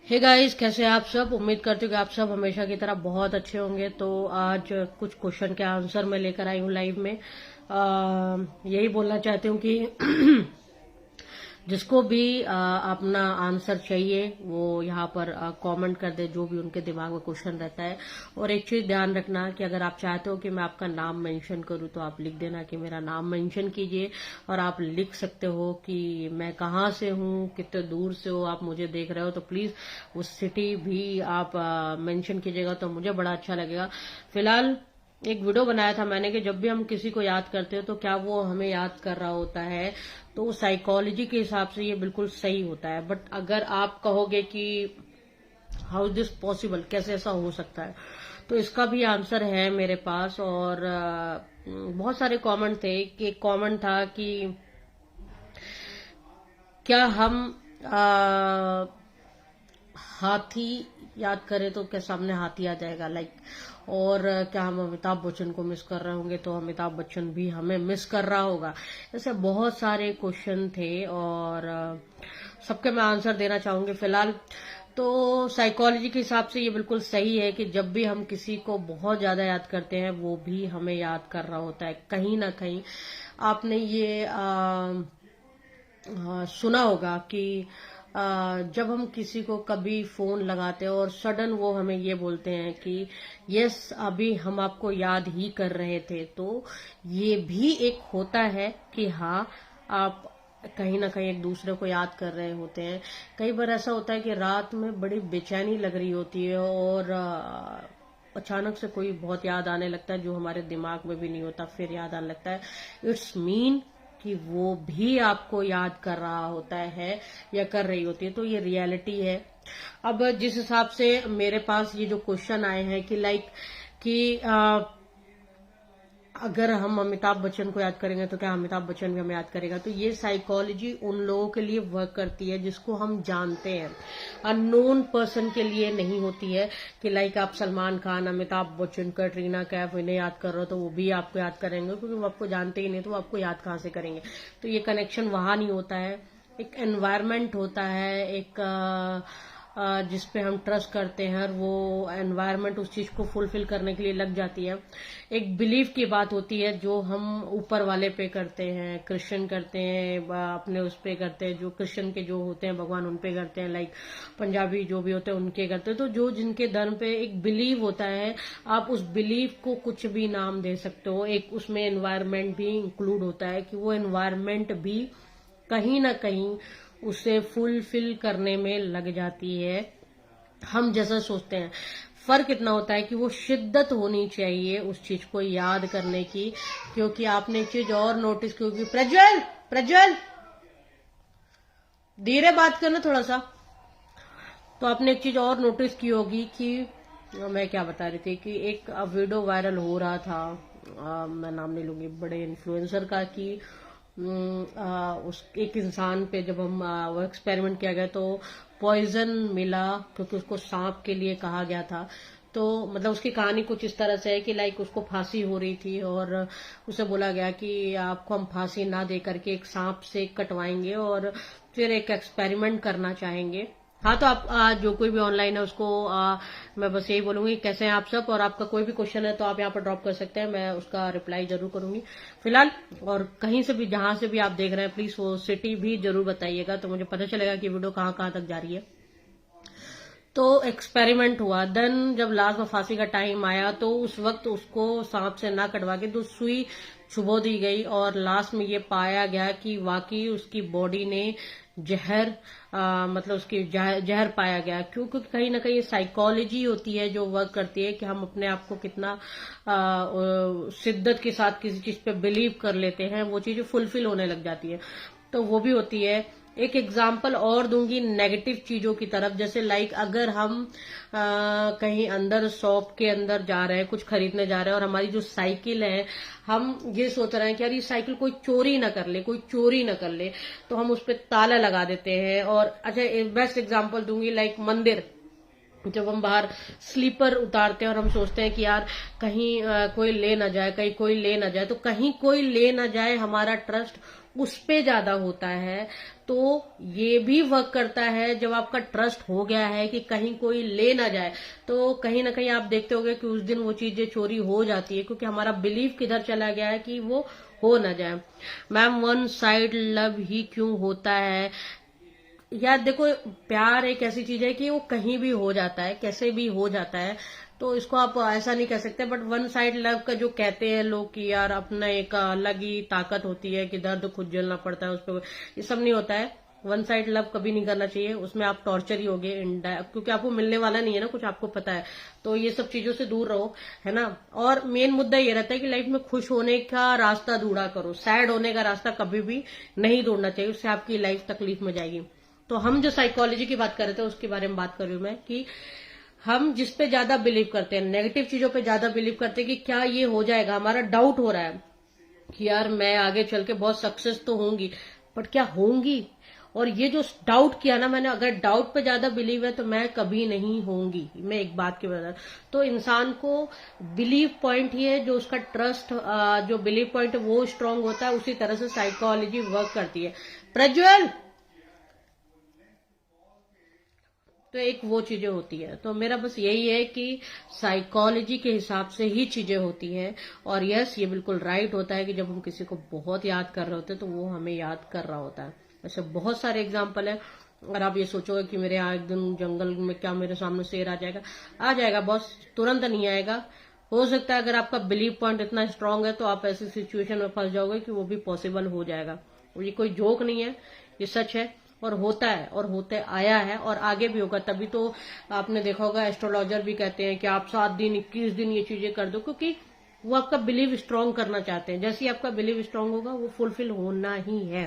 Hey guys, कैसे हैं आप सब। उम्मीद करती हूँ कि आप सब हमेशा की तरह बहुत अच्छे होंगे। तो आज कुछ क्वेश्चन के आंसर मैं लेकर आई हूँ लाइव में। यही बोलना चाहती हूँ कि जिसको भी अपना आंसर चाहिए वो यहाँ पर कमेंट कर दे, जो भी उनके दिमाग में क्वेश्चन रहता है। और एक चीज ध्यान रखना कि अगर आप चाहते हो कि मैं आपका नाम मेंशन करूँ तो आप लिख देना कि मेरा नाम मेंशन कीजिए। और आप लिख सकते हो कि मैं कहाँ से हूँ, कितने दूर से हो आप मुझे देख रहे हो, तो प्लीज उस सिटी भी आप मेंशन कीजिएगा तो मुझे बड़ा अच्छा लगेगा। फिलहाल एक वीडियो बनाया था मैंने कि जब भी हम किसी को याद करते हो तो क्या वो हमें याद कर रहा होता है, तो साइकोलॉजी के हिसाब से ये बिल्कुल सही होता है। बट अगर आप कहोगे कि हाउ इज दिस पॉसिबल, कैसे ऐसा हो सकता है, तो इसका भी आंसर है मेरे पास। और बहुत सारे कमेंट थे। एक कमेंट था कि क्या हम हाथी याद करें तो क्या सामने हाथी आ जाएगा, लाइक। और क्या हम अमिताभ बच्चन को मिस कर रहे होंगे तो अमिताभ बच्चन भी हमें मिस कर रहा होगा। ऐसे बहुत सारे क्वेश्चन थे और सबके मैं आंसर देना चाहूंगी। फिलहाल तो साइकोलॉजी के हिसाब से ये बिल्कुल सही है कि जब भी हम किसी को बहुत ज्यादा याद करते हैं वो भी हमें याद कर रहा होता है कहीं ना कहीं। आपने ये सुना होगा कि जब हम किसी को कभी फोन लगाते हैं और सडन वो हमें ये बोलते हैं कि यस अभी हम आपको याद ही कर रहे थे, तो ये भी एक होता है कि हाँ आप कहीं ना कहीं एक दूसरे को याद कर रहे होते हैं। कई बार ऐसा होता है कि रात में बड़ी बेचैनी लग रही होती है और अचानक से कोई बहुत याद आने लगता है जो हमारे दिमाग में भी नहीं होता, फिर याद आने लगता है। इट्स मीन कि वो भी आपको याद कर रहा होता है या कर रही होती है, तो ये रियलिटी है। अब जिस हिसाब से मेरे पास ये जो क्वेश्चन आए हैं कि लाइक कि अगर हम अमिताभ बच्चन को याद करेंगे तो क्या अमिताभ बच्चन भी हमें याद करेगा, तो ये साइकोलॉजी उन लोगों के लिए वर्क करती है जिसको हम जानते हैं। अननोन पर्सन के लिए नहीं होती है कि लाइक आप सलमान खान, अमिताभ बच्चन, कैटरीना कैफ इन्हें याद कर रहे हो तो वो भी आपको याद करेंगे, क्योंकि वो आपको जानते ही नहीं तो वो आपको याद कहाँ से करेंगे। तो ये कनेक्शन वहां नहीं होता है। एक एनवायरमेंट होता है, एक जिसपे हम ट्रस्ट करते हैं और वो एनवायरनमेंट उस चीज को फुलफिल करने के लिए लग जाती है। एक बिलीफ की बात होती है जो हम ऊपर वाले पे करते हैं, क्रिश्चियन करते हैं, अपने उस पे करते हैं, जो क्रिश्चियन के जो होते हैं भगवान उन पे करते हैं, लाइक पंजाबी जो भी होते हैं उनके करते हैं। तो जो जिनके धर्म पे एक बिलीव होता है, आप उस बिलीव को कुछ भी नाम दे सकते हो। एक उसमें एनवायरनमेंट भी इंक्लूड होता है कि वो एनवायरनमेंट भी कहीं ना कहीं उसे फुलफिल करने में लग जाती है। हम जैसा सोचते हैं, फर्क इतना होता है कि वो शिद्दत होनी चाहिए उस चीज को याद करने की। क्योंकि आपने एक चीज और नोटिस की होगी, प्रज्वल प्रज्वल धीरे बात करना थोड़ा सा। तो आपने एक चीज और नोटिस की होगी कि मैं क्या बता रही थी कि एक वीडियो वायरल हो रहा था, मैं नाम नहीं लूंगी, बड़े इन्फ्लुएंसर का, कि उस एक इंसान पे जब हम वो एक्सपेरिमेंट किया गया तो पॉइजन मिला, क्योंकि उसको सांप के लिए कहा गया था। तो मतलब उसकी कहानी कुछ इस तरह से है कि लाइक उसको फांसी हो रही थी और उसे बोला गया कि आपको हम फांसी ना दे करके एक सांप से कटवाएंगे और फिर एक एक्सपेरिमेंट करना चाहेंगे। हाँ, तो आप जो कोई भी ऑनलाइन है उसको मैं बस यही बोलूंगी कैसे हैं आप सब, और आपका कोई भी क्वेश्चन है तो आप यहाँ पर ड्रॉप कर सकते हैं, मैं उसका रिप्लाई जरूर करूंगी। फिलहाल और कहीं से भी जहां से भी आप देख रहे हैं प्लीज वो सिटी भी जरूर बताइएगा तो मुझे पता चलेगा कि वीडियो कहाँ कहाँ तक जा रही है। तो एक्सपेरिमेंट हुआ, देन जब लास्ट में फांसी का टाइम आया तो उस वक्त उसको सांप से ना कटवा के तो सुई चुबो दी गई और लास्ट में ये पाया गया कि वाकई उसकी बॉडी ने जहर मतलब उसकी जहर पाया गया। क्योंकि कहीं ना कहीं साइकोलॉजी होती है जो वर्क करती है कि हम अपने आप को कितना शिद्दत के साथ किसी चीज पे बिलीव कर लेते हैं, वो चीजें फुलफिल होने लग जाती है। तो वो भी होती है। एक एग्जाम्पल और दूंगी नेगेटिव चीजों की तरफ, जैसे लाइक अगर हम कहीं अंदर शॉप के अंदर जा रहे हैं, कुछ खरीदने जा रहे हैं और हमारी जो साइकिल है, हम ये सोच रहे हैं कि यार ये साइकिल कोई चोरी ना कर ले, कोई चोरी ना कर ले, तो हम उस पर ताला लगा देते हैं। और अच्छा बेस्ट एग्जाम्पल दूंगी, लाइक मंदिर, जब हम बाहर स्लीपर उतारते हैं और हम सोचते हैं कि यार कहीं कोई ले ना जाए, कहीं कोई ले ना जाए, तो कहीं कोई ले ना जाए हमारा ट्रस्ट उस पे ज्यादा होता है, तो ये भी वर्क करता है जब आपका ट्रस्ट हो गया है कि कहीं कोई ले ना जाए। तो कहीं ना कहीं आप देखते होंगे कि उस दिन वो चीजें चोरी हो जाती है, क्योंकि हमारा बिलीव किधर चला गया है कि वो हो ना जाए। मैम, वन साइड लव ही क्यों होता है? यार देखो, प्यार एक ऐसी चीज है कि वो कहीं भी हो जाता है, कैसे भी हो जाता है, तो इसको आप ऐसा नहीं कह सकते। बट वन साइड लव का जो कहते हैं लोग कि यार अपना एक अलग ही ताकत होती है कि दर्द खुद झेलना पड़ता है, उस पर ये सब नहीं होता है। वन साइड लव कभी नहीं करना चाहिए, उसमें आप टॉर्चर ही होगे, क्योंकि आपको मिलने वाला नहीं है ना कुछ, आपको पता है। तो ये सब चीजों से दूर रहो, है ना। और मेन मुद्दा ये रहता है कि लाइफ में खुश होने का रास्ता ढूंढा करो, सैड होने का रास्ता कभी भी नहीं ढूंढना चाहिए, उससे आपकी लाइफ तकलीफ में जाएगी। तो हम जो साइकोलॉजी की बात कर रहे थे उसके बारे में बात कर रही हूं मैं, कि हम जिस पे ज्यादा बिलीव करते हैं, नेगेटिव चीजों पे ज्यादा बिलीव करते हैं कि क्या ये हो जाएगा, हमारा डाउट हो रहा है कि यार मैं आगे चल के बहुत सक्सेस तो होंगी, बट क्या होंगी? और ये जो डाउट किया ना मैंने, अगर डाउट पे ज्यादा बिलीव है तो मैं कभी नहीं होंगी, मैं एक बात की वजह। तो इंसान को बिलीव पॉइंट ही है जो उसका ट्रस्ट, जो बिलीव पॉइंट है वो स्ट्रांग होता है, उसी तरह से साइकोलॉजी वर्क करती है। प्रज्वल, तो एक वो चीजें होती है। तो मेरा बस यही है कि साइकोलॉजी के हिसाब से ही चीजें होती हैं। और यस, ये बिल्कुल राइट होता है कि जब हम किसी को बहुत याद कर रहे होते हैं तो वो हमें याद कर रहा होता है। ऐसे बहुत सारे एग्जाम्पल है। अगर आप ये सोचोगे कि मेरे यहाँ एक दिन जंगल में क्या मेरे सामने शेर आ जाएगा बॉस, तुरंत नहीं आएगा। हो सकता है अगर आपका बिलीव पॉइंट इतना स्ट्रांग है तो आप ऐसी सिचुएशन में फंस जाओगे कि वो भी पॉसिबल हो जाएगा। ये कोई जोक नहीं है, ये सच है और होता है और होते आया है और आगे भी होगा। तभी तो आपने देखा होगा एस्ट्रोलॉजर भी कहते हैं कि आप 7 दिन 21 दिन ये चीजें कर दो, क्योंकि वो आपका बिलीव स्ट्रांग करना चाहते हैं। जैसे ही आपका बिलीव स्ट्रांग होगा वो फुलफिल होना ही है।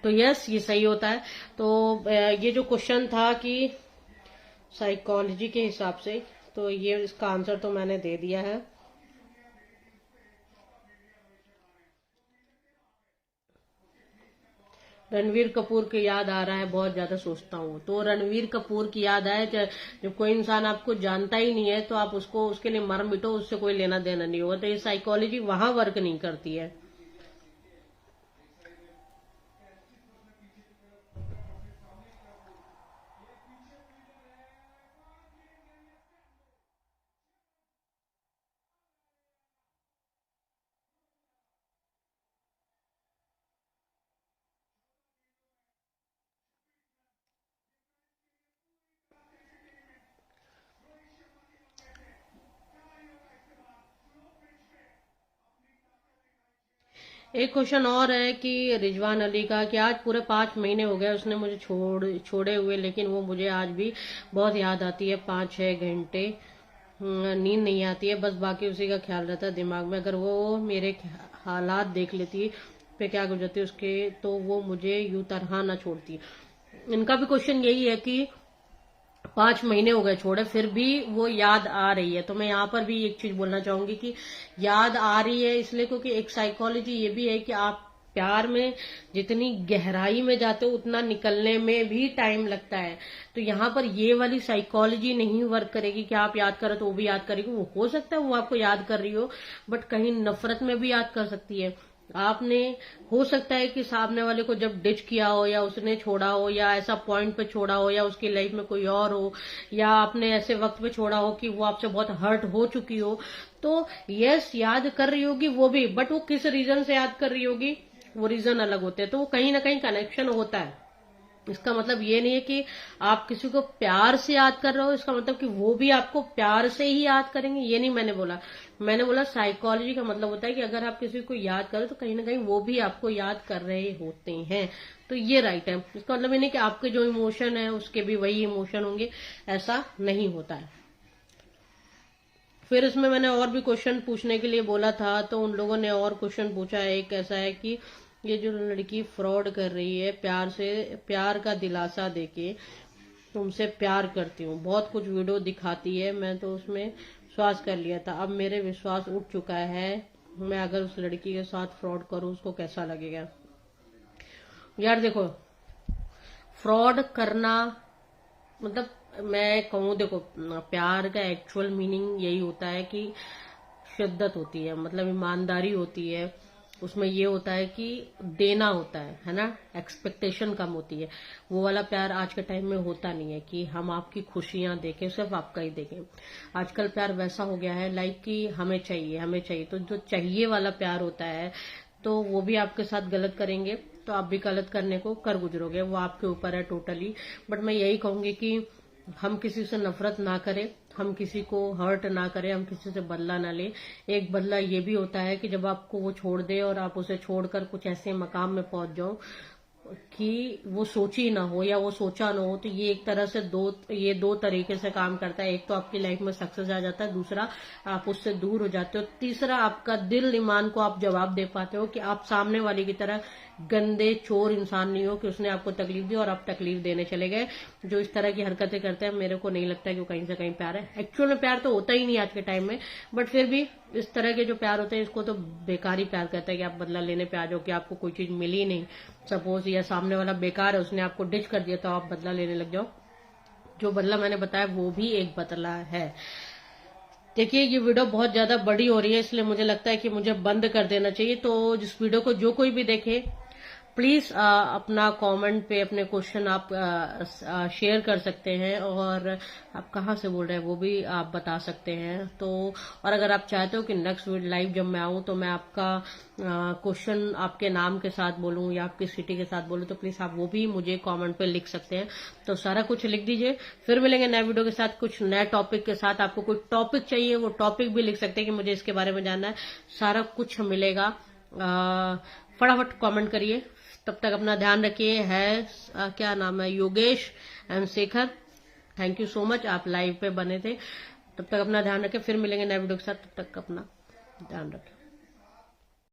तो यस, ये सही होता है। तो ये जो क्वेश्चन था कि साइकोलॉजी के हिसाब से, तो ये इसका आंसर तो मैंने दे दिया है। रणवीर कपूर की याद आ रहा है, बहुत ज्यादा सोचता हूँ। तो रणवीर कपूर की याद आए, जब कोई इंसान आपको जानता ही नहीं है तो आप उसको उसके लिए मर मिटो, उससे कोई लेना देना नहीं होगा। तो ये साइकोलॉजी वहां वर्क नहीं करती है। एक क्वेश्चन और है कि रिजवान अली का, कि आज पूरे 5 महीने हो गए उसने मुझे छोड़े हुए, लेकिन वो मुझे आज भी बहुत याद आती है। 5-6 घंटे नींद नहीं आती है, बस बाकी उसी का ख्याल रहता है दिमाग में। अगर वो मेरे हालात देख लेती पे क्या गुजरती उसके, तो वो मुझे यूं तरह ना छोड़ती। इनका भी क्वेश्चन यही है कि 5 महीने हो गए छोड़े, फिर भी वो याद आ रही है। तो मैं यहाँ पर भी एक चीज बोलना चाहूंगी कि याद आ रही है इसलिए क्योंकि एक साइकोलॉजी ये भी है कि आप प्यार में जितनी गहराई में जाते हो उतना निकलने में भी टाइम लगता है। तो यहाँ पर ये वाली साइकोलॉजी नहीं वर्क करेगी कि आप याद करो तो वो भी याद करेगी। वो हो सकता है वो आपको याद कर रही हो, बट कहीं नफरत में भी याद कर सकती है। आपने, हो सकता है कि सामने वाले को जब डिच किया हो, या उसने छोड़ा हो, या ऐसा पॉइंट पे छोड़ा हो, या उसकी लाइफ में कोई और हो, या आपने ऐसे वक्त पे छोड़ा हो कि वो आपसे बहुत हर्ट हो चुकी हो, तो यस, याद कर रही होगी वो भी, बट वो किस रीजन से याद कर रही होगी, वो रीजन अलग होते हैं। तो वो कहीं ना कहीं कनेक्शन होता है। इसका मतलब ये नहीं है कि आप किसी को प्यार से याद कर रहे हो, इसका मतलब कि वो भी आपको प्यार से ही याद करेंगे, ये नहीं मैंने बोला। मैंने बोला साइकोलॉजी का मतलब होता है कि अगर आप किसी को याद करो तो कहीं ना कहीं वो भी आपको याद कर रहे होते हैं। तो ये राइट है। इसका मतलब ये नहीं कि आपके जो इमोशन है उसके भी वही इमोशन होंगे, ऐसा नहीं होता है। फिर इसमें मैंने और भी क्वेश्चन पूछने के लिए बोला था, तो उन लोगों ने और क्वेश्चन पूछा है। एक ऐसा है कि ये जो लड़की फ्रॉड कर रही है, प्यार का दिलासा देके तुमसे प्यार करती हूँ, बहुत कुछ वीडियो दिखाती है, मैं तो उसमें विश्वास कर लिया था, अब मेरे विश्वास उठ चुका है, मैं अगर उस लड़की के साथ फ्रॉड करूँ उसको कैसा लगेगा। यार देखो, फ्रॉड करना मतलब, मैं कहूँ, देखो, प्यार का एक्चुअल मीनिंग यही होता है कि शिद्दत होती है, मतलब ईमानदारी होती है, उसमें ये होता है कि देना होता है ना, एक्सपेक्टेशन कम होती है। वो वाला प्यार आज के टाइम में होता नहीं है कि हम आपकी खुशियां देखें, सिर्फ आपका ही देखें। आजकल प्यार वैसा हो गया है लाइक कि हमें चाहिए हमें चाहिए, तो जो चाहिए वाला प्यार होता है तो वो भी आपके साथ गलत करेंगे तो आप भी गलत करने को कर गुजरोगे, वो आपके ऊपर है टोटली। बट मैं यही कहूंगी कि हम किसी से नफरत ना करें, हम किसी को हर्ट ना करें, हम किसी से बदला ना लें। एक बदला ये भी होता है कि जब आपको वो छोड़ दे और आप उसे छोड़कर कुछ ऐसे मकाम में पहुंच जाओ कि वो सोची ना हो या वो सोचा ना हो, तो ये एक तरह से दो तरीके से काम करता है। एक तो आपकी लाइफ में सक्सेस आ जाता है, दूसरा आप उससे दूर हो जाते हो, तीसरा आपका दिल ईमान को आप जवाब दे पाते हो कि आप सामने वाले की तरह गंदे चोर इंसान नहीं हो कि उसने आपको तकलीफ दी और आप तकलीफ देने चले गए। जो इस तरह की हरकतें करते हैं मेरे को नहीं लगता कि वो कहीं से कहीं प्यार है। एक्चुअल में प्यार तो होता ही नहीं आज के टाइम में, बट फिर भी इस तरह के जो प्यार होते हैं इसको तो बेकारी प्यार कहते हैं कि आप बदला लेने पे आ जाओ कि आपको कोई चीज मिली नहीं, सपोज या सामने वाला बेकार है, उसने आपको डिच कर दिया तो आप बदला लेने लग जाओ। जो बदला मैंने बताया वो भी एक बदला है। देखिए ये वीडियो बहुत ज्यादा बड़ी हो रही है, इसलिए मुझे लगता है कि मुझे बंद कर देना चाहिए। तो जिस वीडियो को जो कोई भी देखे प्लीज अपना कमेंट पे अपने क्वेश्चन आप शेयर कर सकते हैं, और आप कहाँ से बोल रहे हैं वो भी आप बता सकते हैं। तो और अगर आप चाहते हो कि नेक्स्ट लाइव जब मैं आऊं तो मैं आपका क्वेश्चन आपके नाम के साथ बोलूं या आपकी सिटी के साथ बोलूं, तो प्लीज आप वो भी मुझे कमेंट पे लिख सकते हैं। तो सारा कुछ लिख दीजिए, फिर मिलेंगे नए वीडियो के साथ कुछ नए टॉपिक के साथ। आपको कोई टॉपिक चाहिए वो टॉपिक भी लिख सकते हैं कि मुझे इसके बारे में जानना है, सारा कुछ मिलेगा। फटाफट कमेंट करिए। तब तक अपना ध्यान रखिए। क्या नाम है, Yogesh and Shekhar, thank you so much, आप लाइव पे बने थे। तब तक अपना ध्यान रखें, फिर मिलेंगे नए वीडियो के साथ, तब तक अपना ध्यान रखें।